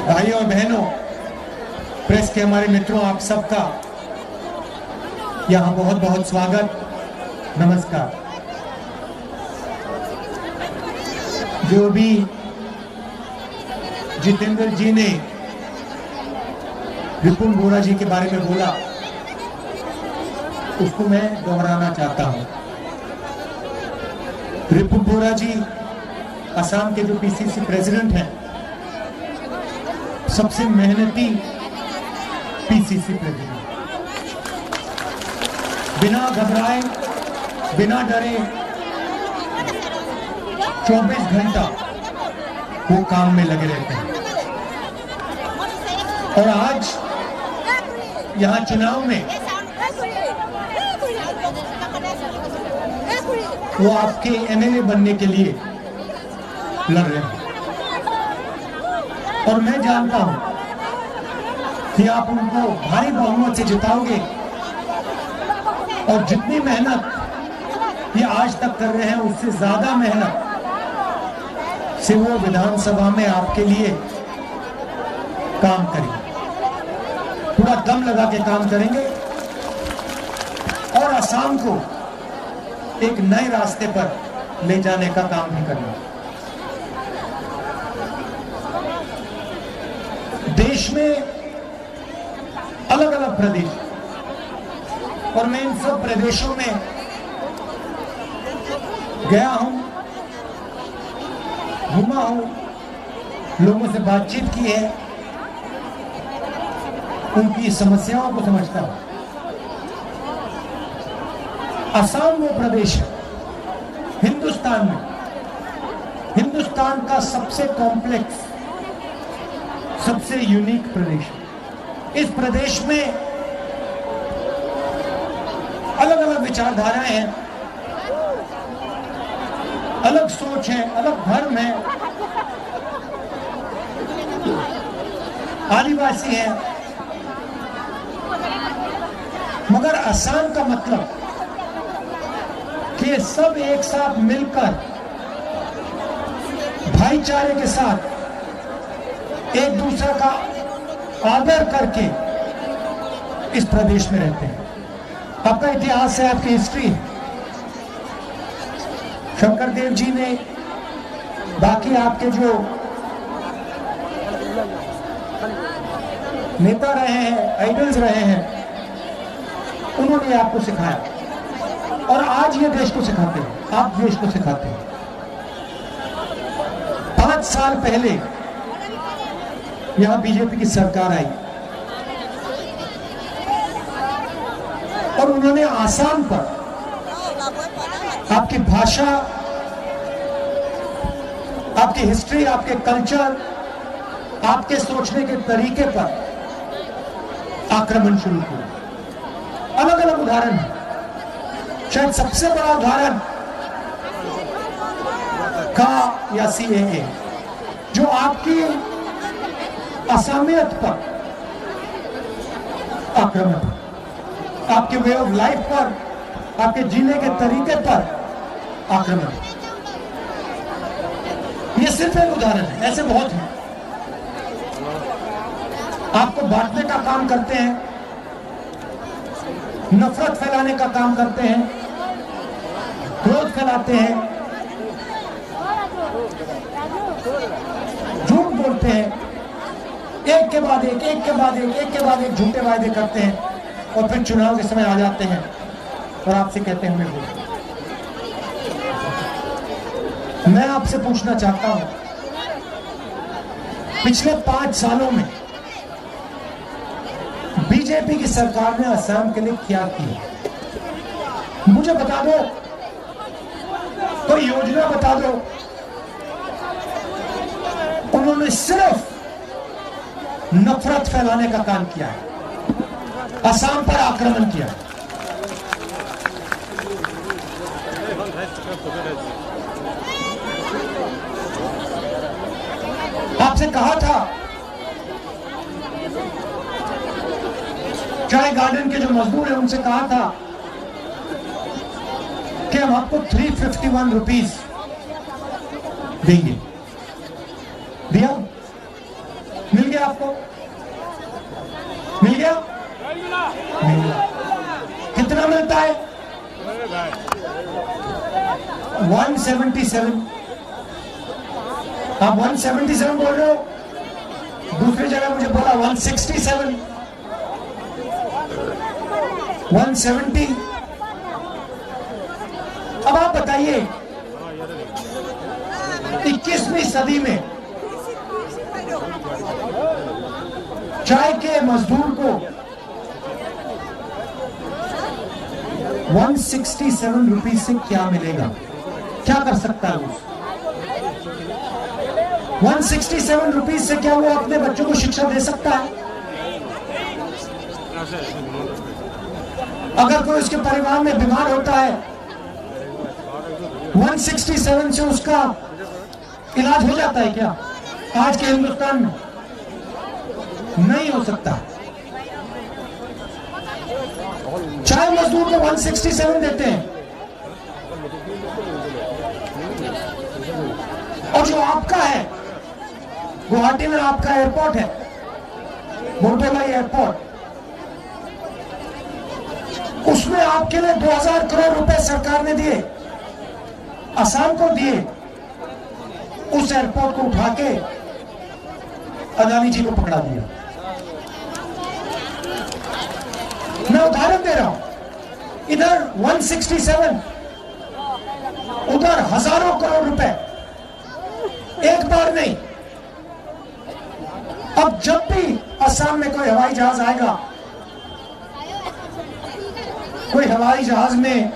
भाइयों और बहनों, प्रेस के हमारे मित्रों, आप सबका यहाँ बहुत बहुत स्वागत, नमस्कार। जो भी जितेंद्र जी ने विपुल बोरा जी के बारे में बोला, उसको मैं दोहराना चाहता हूं। विपुल बोरा जी असम के जो पीसीसी प्रेसिडेंट हैं, सबसे मेहनती पीसीसी प्रेसिडेंट, बिना घबराए, बिना डरे 24 घंटा वो काम में लगे रहते हैं। और आज यहां चुनाव में वो आपके एमएलए बनने के लिए लड़ रहे हैं। और मैं जानता हूं कि आप उनको भारी बहुमत से जिताओगे, और जितनी मेहनत ये आज तक कर रहे हैं, उससे ज्यादा मेहनत से वो विधानसभा में आपके लिए काम करेंगे, पूरा दम लगा के काम करेंगे और असम को एक नए रास्ते पर ले जाने का काम भी करेंगे। देश में अलग अलग प्रदेश, और मैं इन सब प्रदेशों में गया हूं, घूमा हूं, लोगों से बातचीत की है, उनकी समस्याओं को समझता हूं। असम वो प्रदेश है हिंदुस्तान में, हिंदुस्तान का सबसे कॉम्प्लेक्स, सबसे यूनिक प्रदेश है। इस प्रदेश में अलग अलग विचारधाराएं हैं, अलग सोच है, अलग धर्म है, आदिवासी है, मगर असम का मतलब कि सब एक साथ मिलकर भाईचारे के साथ एक दूसरे का आदर करके इस प्रदेश में रहते हैं। आपका इतिहास है, आपकी हिस्ट्री है। शंकर देव जी ने, बाकी आपके जो नेता रहे हैं, आइडल्स रहे हैं, उन्होंने आपको सिखाया, और आज ये देश को सिखाते हैं, आप देश को सिखाते हैं। 5 साल पहले यहां बीजेपी की सरकार आई और उन्होंने आसाम पर आपकी भाषा, आपकी हिस्ट्री, आपके कल्चर, आपके सोचने के तरीके पर आक्रमण शुरू किया। अलग अलग उदाहरण है, शायद सबसे बड़ा उदाहरण का या सीएए, जो आपकी असमियत पर आक्रमण, आपके वे ऑफ लाइफ पर, आपके जीने के तरीके पर आक्रमण। ये सिर्फ एक उदाहरण है, ऐसे बहुत हैं। आपको बांटने का काम करते हैं, नफरत फैलाने का काम करते हैं, क्रोध फैलाते हैं, झूठ बोलते हैं, एक के बाद एक, एक के बाद एक, एक के बाद एक झूठे वायदे करते हैं, और फिर चुनाव के समय आ जाते हैं और आपसे कहते हैं हमें वोट। मैं आपसे पूछना चाहता हूं, पिछले 5 सालों में बीजेपी की सरकार ने असम के लिए क्या किया? मुझे बता दो, कोई योजना बता दो। उन्होंने सिर्फ नफरत फैलाने का काम किया है, असम पर आक्रमण किया है। आपसे कहा था, चाय गार्डन के जो मजदूर हैं उनसे कहा था कि हम आपको 351 रुपीज देंगे, दिया, मिल गया मिल गया? मिल गया। कितना मिलता है? 177। आप 177 बोल रहे हो, दूसरी जगह मुझे बोला 167, 170। अब आप बताइए 21वीं सदी में चाय के मजदूर को 167 रुपीज से क्या मिलेगा? क्या कर सकता है वो? 167 रुपीज से क्या वो अपने बच्चों को शिक्षा दे सकता है? अगर कोई उसके परिवार में बीमार होता है, 167 से उसका इलाज हो जाता है क्या? आज के हिंदुस्तान में नहीं हो सकता। चाय मजदूर को 167 देते हैं, और जो आपका है, गुवाहाटी में आपका एयरपोर्ट है, मोटेलाई एयरपोर्ट, उसमें आपके लिए 2000 करोड़ रुपए सरकार ने दिए, असम को दिए। उस एयरपोर्ट को उठा के अदानी जी को पकड़ा दिया। मैं उदाहरण दे रहा हूं, इधर 167, उधर हजारों करोड़ रुपए, एक बार नहीं। अब जब भी असम में कोई हवाई जहाज आएगा, कोई हवाई जहाज में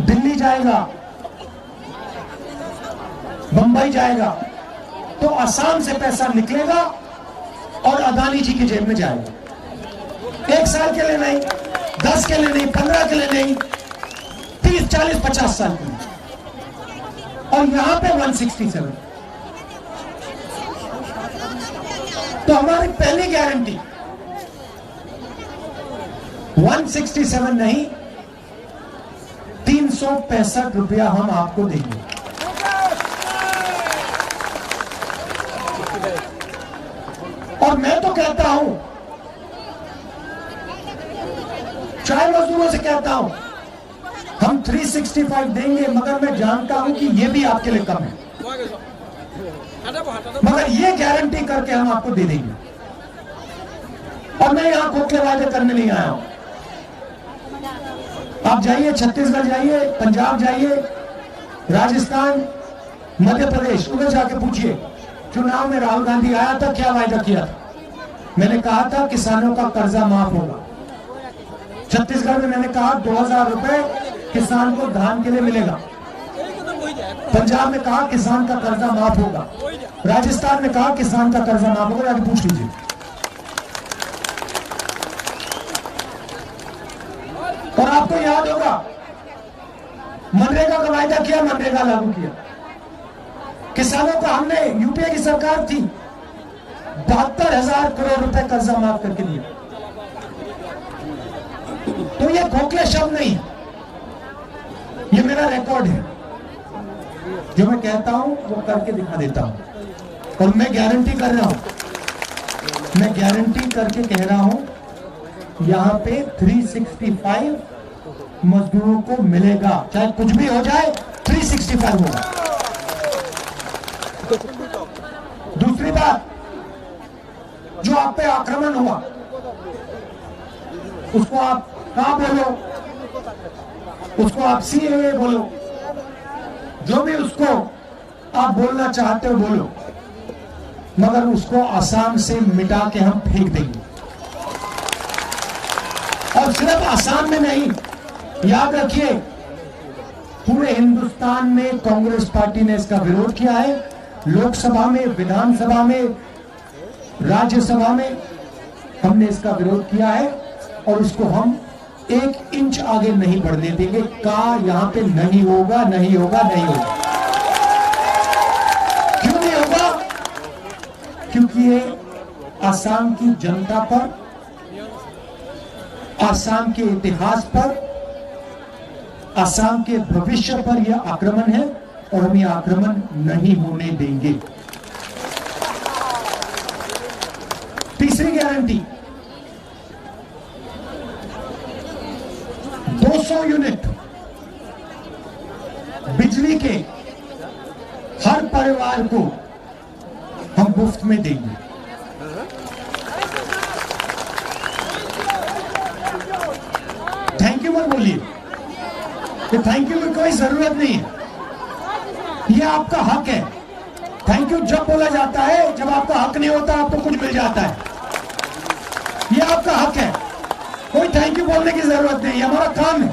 दिल्ली जाएगा, बंबई जाएगा, तो असम से पैसा निकलेगा और अदानी जी की जेब में जाएगा। 1 साल के लिए नहीं, 10 के लिए नहीं, 15 के लिए नहीं, 30, 40, 50 साल के लिए। और यहां पे 167। तो हमारी पहली गारंटी 167 नहीं, 365 रुपया हम आपको देंगे। और मैं तो कहता हूं, चाय मजदूरों से कहता हूं, हम 365 देंगे, मगर मैं जानता हूं कि यह भी आपके लिए कम है, मगर ये गारंटी करके हम आपको दे देंगे। और मैं यहां खोखले वादे करने नहीं आया हूं। आप जाइए, छत्तीसगढ़ जाइए, पंजाब जाइए, राजस्थान, मध्य प्रदेश, उधर जाके पूछिए, चुनाव में राहुल गांधी आया था, क्या वायदा किया था? मैंने कहा था किसानों का कर्जा माफ होगा। छत्तीसगढ़ में मैंने कहा 2000 रुपए किसान को धान के लिए मिलेगा। पंजाब में कहा किसान का कर्जा माफ होगा। राजस्थान में कहा किसान का कर्जा माफ होगा। जाके पूछ लीजिए। और आपको याद होगा, मनरेगा का वायदा किया, मनरेगा लागू किया। किसानों का हमने, यूपीए की सरकार थी, 72,000 करोड़ रुपए कर्जा माफ करके दिया। तो ये खोखले शब्द नहीं, ये मेरा रिकॉर्ड है। जो मैं कहता हूं वो करके दिखा देता हूं। और मैं गारंटी कर रहा हूं, मैं गारंटी करके कह रहा हूं, यहां पे 365 मजदूरों को मिलेगा, चाहे कुछ भी हो जाए, 365 होगा। दूसरी बात, जो आप पे आक्रमण हुआ, उसको आप कहां बोलो, उसको आप सीएए बोलो, जो भी उसको आप बोलना चाहते हो बोलो, मगर उसको असम से मिटा के हम फेंक देंगे। और सिर्फ असम में नहीं, याद रखिए, पूरे हिंदुस्तान में कांग्रेस पार्टी ने इसका विरोध किया है। लोकसभा में, विधानसभा में, राज्यसभा में हमने इसका विरोध किया है, और इसको हम 1 इंच आगे नहीं बढ़ने देंगे। कहा यहां पे नहीं होगा, नहीं होगा, नहीं होगा। क्यों नहीं होगा? क्योंकि ये असम की जनता पर, असम के इतिहास पर, असम के भविष्य पर यह आक्रमण है, और हम यह आक्रमण नहीं होने देंगे। तीसरी गारंटी 200 यूनिट बिजली के हर परिवार को हम मुफ्त में देंगे। थैंक यू मत बोलिए, थैंक यू की कोई जरूरत नहीं है, ये आपका हक है। थैंक यू जब बोला जाता है जब आपका हक नहीं होता, आपको कुछ मिल जाता है, ये आपका हक है, कोई थैंक यू बोलने की जरूरत नहीं, हमारा काम है।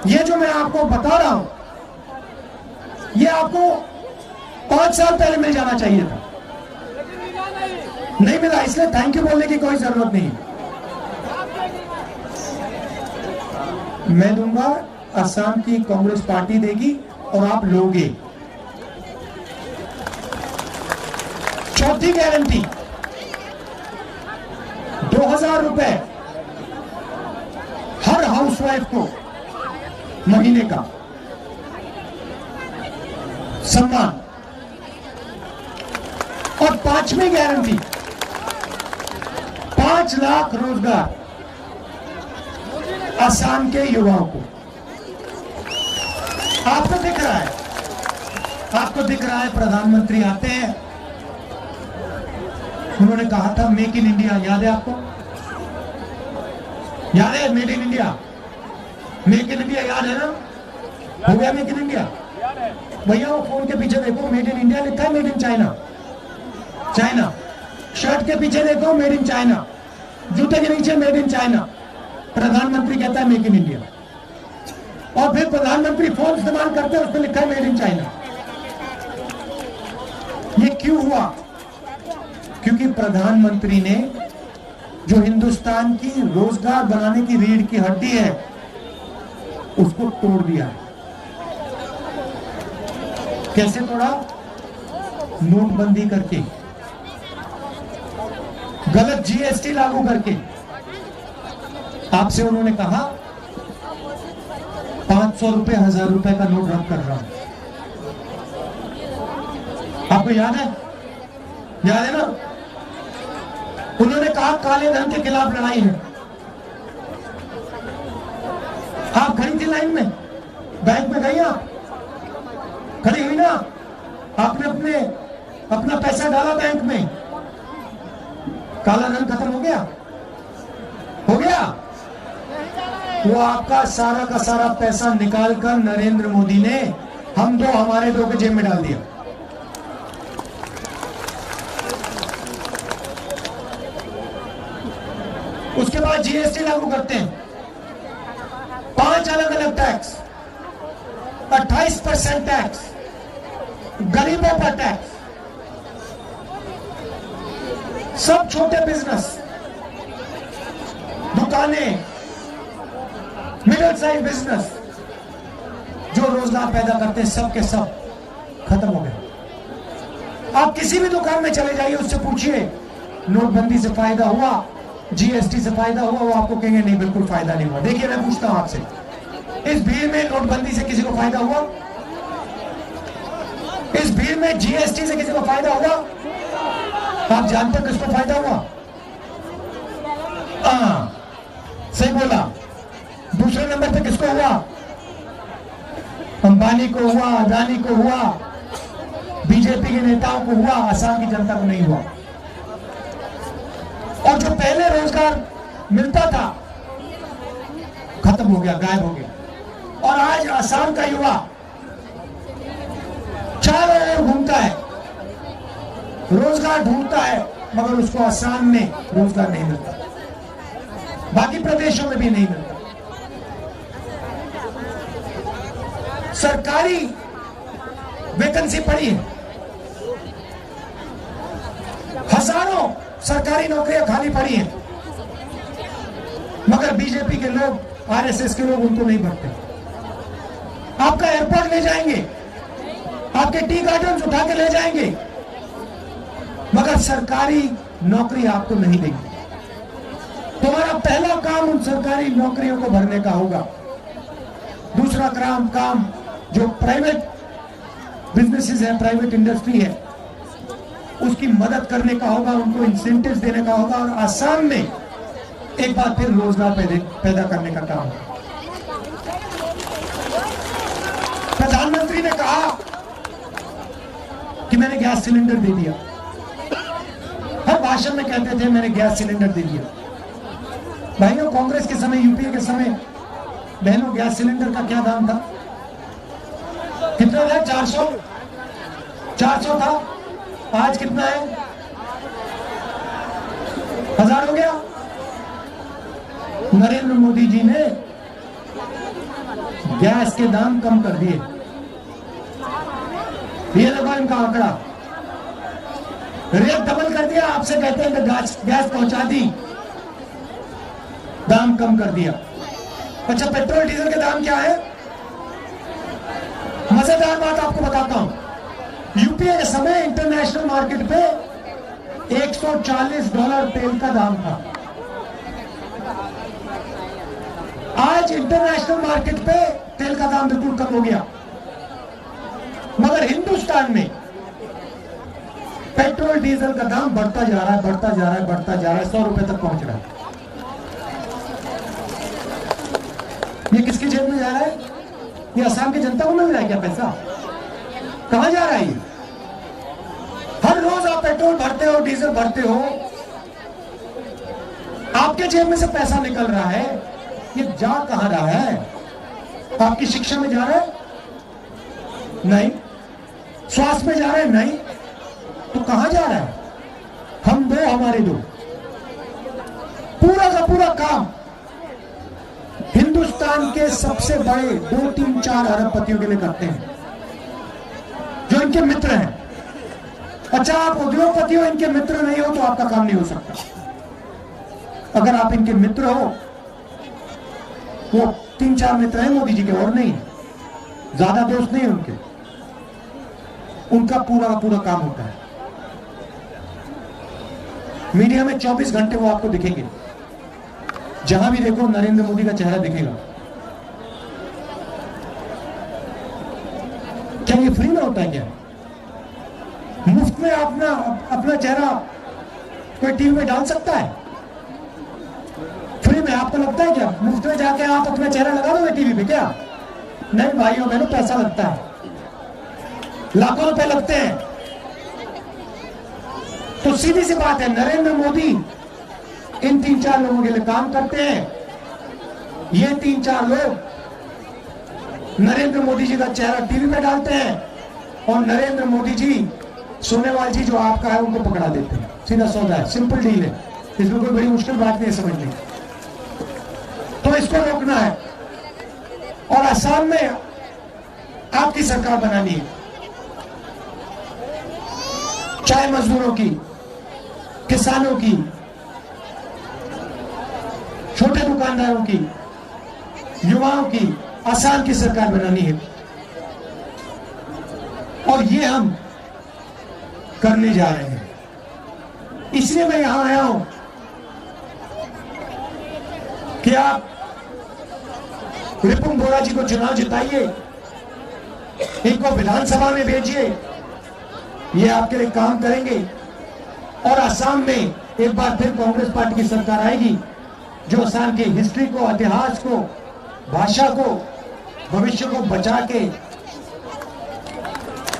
ये जो मैं आपको बता रहा हूं, ये आपको 5 साल पहले मिल जाना चाहिए था, नहीं मिला, इसलिए थैंक यू बोलने की कोई जरूरत नहीं है। मैं दूंगा, असम की कांग्रेस पार्टी देगी और आप लोगे। चौथी गारंटी 2000 रुपए हर हाउसवाइफ को महीने का सम्मान। और 5वीं गारंटी 5 लाख रोजगार असम के युवाओं को। आपको दिख रहा है, आपको दिख रहा है, प्रधानमंत्री आते हैं, उन्होंने कहा था मेक इन इंडिया, याद है आपको? याद है made in India? Make in India याद है ना? हो गया मेक इन इंडिया? भैया वो फोन के पीछे देखो, मेड इन इंडिया लिखा है, made in China. China shirt के पीछे देखो, मेड इन चाइना, जूते के नीचे मेड इन चाइना। प्रधानमंत्री कहता है मेक इन इंडिया, और फिर प्रधानमंत्री फोन इस्तेमाल करते हैं, उस पर लिखा है मेड इन चाइना। ये क्यों हुआ? क्योंकि प्रधानमंत्री ने जो हिंदुस्तान की रोजगार बनाने की रीढ़ की हड्डी है उसको तोड़ दिया है। कैसे तोड़ा? नोटबंदी करके, गलत जीएसटी लागू करके। आपसे उन्होंने कहा 500 रुपए 1000 रुपए का नोट रद्द कर रहा हूं। आपको याद है? याद है ना? उन्होंने कहा काले धन के खिलाफ लड़ाई है। आप खड़ी थी लाइन में, बैंक में गई, आप खड़ी हुई ना, आपने अपना पैसा डाला बैंक में, काला धन खत्म हो गया? हो गया? वो आपका सारा का सारा पैसा निकालकर नरेंद्र मोदी ने हम दो हमारे दो के जेब में डाल दिया। उसके बाद जीएसटी लागू करते हैं, 5 अलग अलग टैक्स, 28% टैक्स, गरीबों पर टैक्स, सब छोटे बिजनेस, दुकानें, मिडिल साइज बिजनेस जो रोजगार पैदा करते हैं, सब के सब खत्म हो गए। आप किसी भी दुकान में चले जाइए, उससे पूछिए नोटबंदी से फायदा हुआ, जीएसटी से फायदा हुआ? वो आपको कहेंगे नहीं, बिल्कुल फायदा नहीं हुआ। देखिए मैं पूछता हूं आपसे, इस भीड़ में नोटबंदी से किसी को फायदा हुआ? इस भीड़ में जीएसटी से किसी को फायदा हुआ? आप जानते हो किसको फायदा हुआ? सही बोला। दूसरे नंबर पे किसको हुआ? अंबानी को हुआ, अदानी को हुआ, बीजेपी के नेताओं को हुआ, असम की जनता को नहीं हुआ। और जो पहले रोजगार मिलता था खत्म हो गया, गायब हो गया। और आज असम का युवा चारों ओर घूमता है, रोजगार ढूंढता है, मगर उसको असम में रोजगार नहीं मिलता, बाकी प्रदेशों में भी नहीं मिलता। सरकारी वैकेंसी पड़ी है, हजारों सरकारी नौकरियां खाली पड़ी हैं, मगर बीजेपी के लोग, आरएसएस के लोग उनको नहीं भरते। आपका एयरपोर्ट ले जाएंगे, आपके टी गार्डन उठा के ले जाएंगे, मगर सरकारी नौकरी आपको नहीं देंगे। तुम्हारा पहला काम उन सरकारी नौकरियों को भरने का होगा। दूसरा काम जो प्राइवेट बिजनेसेस है, प्राइवेट इंडस्ट्री है, उसकी मदद करने का होगा, उनको इंसेंटिव्स देने का होगा और आसाम में एक बार फिर रोजगार पैदा करने का काम होगा। प्रधानमंत्री ने कहा कि मैंने गैस सिलेंडर दे दिया। हर भाषण में कहते थे मैंने गैस सिलेंडर दे दिया। भाइयों, कांग्रेस के समय, यूपीए के समय बहनों, गैस सिलेंडर का क्या दाम था? कितना था? 400 था। आज कितना है? 1000 हो गया। नरेंद्र मोदी जी ने गैस के दाम कम कर दिए। ये लगा इनका आंकड़ा, रेट डबल कर दिया। आपसे कहते हैं गैस पहुंचा दी, दाम कम कर दिया। अच्छा, पेट्रोल डीजल के दाम क्या है? मजेदार बात आपको बताता हूं, यूपीए के समय इंटरनेशनल मार्केट पे $140 तेल का दाम था। आज इंटरनेशनल मार्केट पे तेल का दाम बिल्कुल कम हो गया, मगर हिंदुस्तान में पेट्रोल डीजल का दाम बढ़ता जा रहा है, बढ़ता जा रहा है, बढ़ता जा रहा है, 100 रुपए तक पहुंच रहा है। ये किसकी जेब में जा रहा है? ये असम की जनता को मिल रहा है क्या पैसा? कहां जा रहा है ये? हर रोज आप पेट्रोल भरते हो, डीजल भरते हो, आपके जेब में से पैसा निकल रहा है। ये जा कहां रहा है? आपकी शिक्षा में जा रहा है? नहीं। स्वास्थ्य में जा रहा है? नहीं। तो कहां जा रहा है? हम दो, हमारे दो, पूरा का पूरा काम हिंदुस्तान के सबसे बड़े 2, 3, 4 अरबपतियों के लिए करते हैं, जो इनके मित्र हैं। अच्छा, आप उद्योगपति हो, इनके मित्र नहीं हो तो आपका काम नहीं हो सकता। अगर आप इनके मित्र हो, वो 3-4 मित्र हैं मोदी जी के, और नहीं, ज्यादा दोस्त नहीं है उनके। उनका पूरा का पूरा काम होता है मीडिया में 24 घंटे वो आपको दिखेंगे। जहां भी देखो नरेंद्र मोदी का चेहरा दिखेगा। क्या ये फ्री में होता है क्या? मुफ्त में अपना चेहरा कोई टीवी में डाल सकता है? फ्री में आपको लगता है क्या मुफ्त में जाके आप अपना चेहरा लगा दोगे टीवी पे? क्या नहीं भाइयों बहनों, पैसा लगता है, लाखों रुपए लगते हैं। तो सीधी सी बात है, नरेंद्र मोदी इन 3-4 लोगों के लिए काम करते हैं। ये 3-4 लोग नरेंद्र मोदी जी का चेहरा टीवी में डालते हैं और नरेंद्र मोदी जी, सोनेवाल जी जो आपका है, उनको पकड़ा देते हैं। सीधा सौदा है, सिंपल डील है, इसमें कोई बड़ी मुश्किल बात नहीं है समझने। तो इसको रोकना है और असम में आपकी सरकार बनानी है। चाय मजदूरों की, किसानों की, छोटे दुकानदारों की, युवाओं की, असम की सरकार बनानी है। और ये हम करने जा रहे हैं। इसलिए मैं यहां आया हूं कि आप रिपुन बोरा जी को चुनाव जिताइए, इनको विधानसभा में भेजिए, ये आपके लिए काम करेंगे और असम में एक बार फिर कांग्रेस पार्टी की सरकार आएगी, जो असम की हिस्ट्री को, इतिहास को, भाषा को, भविष्य को बचा के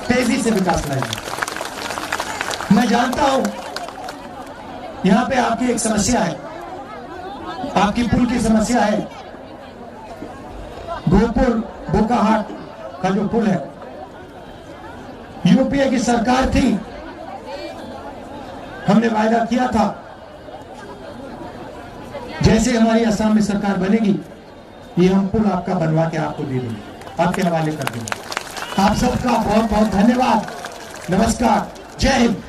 तेजी से विकास लाएगी। मैं जानता हूं यहां पे आपकी एक समस्या है, आपकी पुल की समस्या है। गोपुर बोकाहाट का जो पुल है, यूपीए की सरकार थी, हमने वायदा किया था जैसे हमारी असम में सरकार बनेगी, ये हम पुल आपका बनवा के आपको दे देंगे, आपके हवाले कर देंगे। आप सबका बहुत बहुत धन्यवाद। नमस्कार, जय हिंद।